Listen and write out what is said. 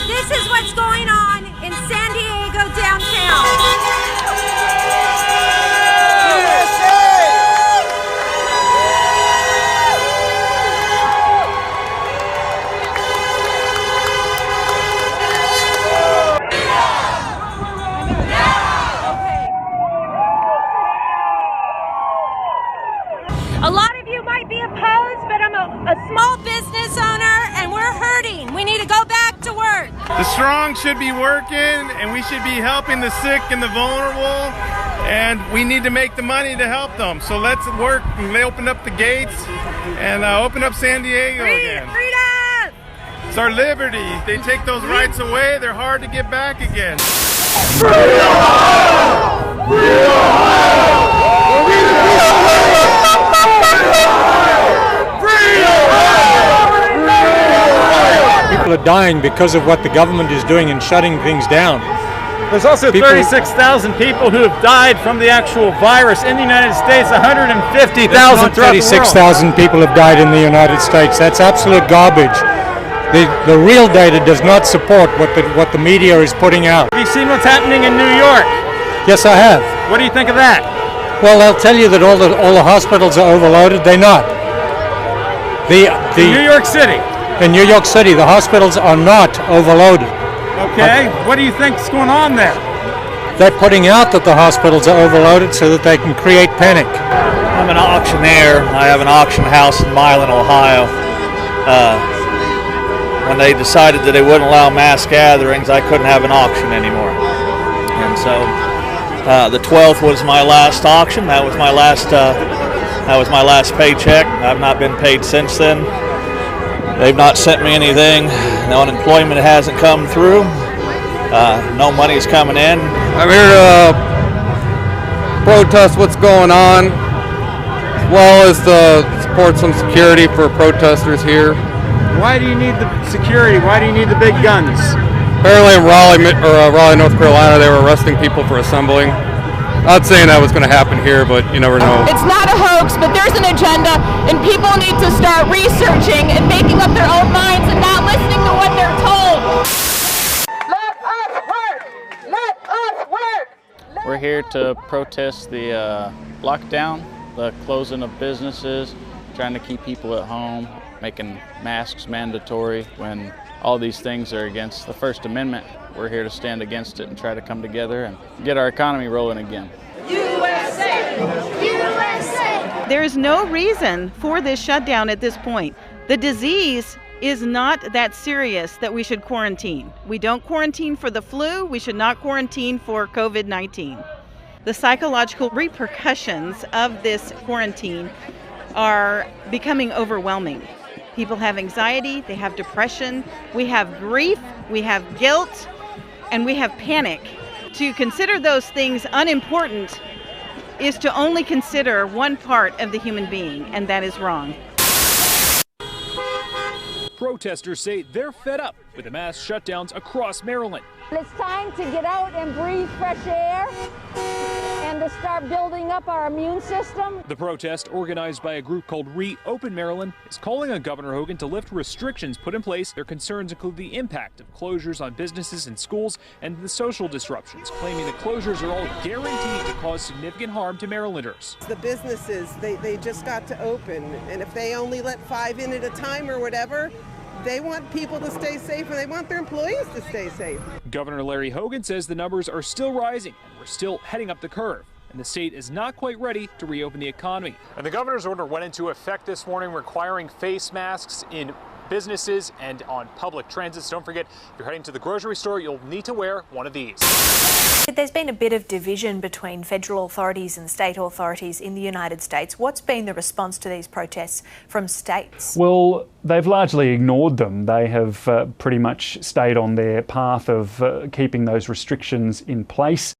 This is what's going on in San Diego downtown. A lot of you might be opposed, but I'm a small business owner and we're hurting. We need to go back to work. The strong should be working and we should be helping the sick and the vulnerable, and we need to make the money to help them. So let's work and open up the gates and open up San Diego again. Freedom! It's our liberty. They take those rights away, they're hard to get back again. People are dying because of what the government is doing and shutting things down. There's also 36,000 people who have died from the actual virus in the United States, 150,000 throughout the world. 36,000 people have died in the United States. That's absolute garbage. The real data does not support what the media is putting out. Have you seen what's happening in New York? Yes, I have. What do you think of that? Well, they'll tell you that all the hospitals are overloaded. They're not. In New York City? In New York City, the hospitals are not overloaded. Okay, what do you think's going on there? They're putting out that the hospitals are overloaded so that they can create panic. I'm an auctioneer. I have an auction house in Milan, Ohio. When they decided that they wouldn't allow mass gatherings, I couldn't have an auction anymore. And so the 12th was my last auction. That was my last paycheck. I've not been paid since then. They've not sent me anything. No unemployment hasn't come through. No money's coming in. I'm here to protest what's going on, as well as to support some security for protesters here. Why do you need the security? Why do you need the big guns? Apparently in Raleigh, North Carolina, they were arresting people for assembling. Not saying that was going to happen here, but you never know. It's not a hoax, but there's an agenda, and people need to start researching and making up their own minds and not listening to what they're told. Let us work! Let us work! We're here to protest the lockdown, the closing of businesses, trying to keep people at home, making masks mandatory when all these things are against the First Amendment. We're here to stand against it and try to come together and get our economy rolling again. USA! USA! There is no reason for this shutdown at this point. The disease is not that serious that we should quarantine. We don't quarantine for the flu. We should not quarantine for COVID-19. The psychological repercussions of this quarantine are becoming overwhelming. People have anxiety, they have depression, we have grief, we have guilt, and we have panic. To consider those things unimportant is to only consider one part of the human being, and that is wrong. Protesters say they're fed up with the mass shutdowns across Maryland. It's time to get out and breathe fresh air and to start building up our immune system. The protest, organized by a group called Reopen Maryland, is calling on Governor Hogan to lift restrictions put in place. Their concerns include the impact of closures on businesses and schools and the social disruptions, claiming the closures are all guaranteed to cause significant harm to Marylanders. The businesses, they just got to open, and if they only let 5 in at a time or whatever, they want people to stay safe and they want their employees to stay safe. Governor Larry Hogan says the numbers are still rising and we're still heading up the curve, and the state is not quite ready to reopen the economy. And the governor's order went into effect this morning, requiring face masks in businesses and on public transit. So don't forget, if you're heading to the grocery store, you'll need to wear one of these. There's been a bit of division between federal authorities and state authorities in the United States. What's been the response to these protests from states? Well, they've largely ignored them. They have pretty much stayed on their path of keeping those restrictions in place.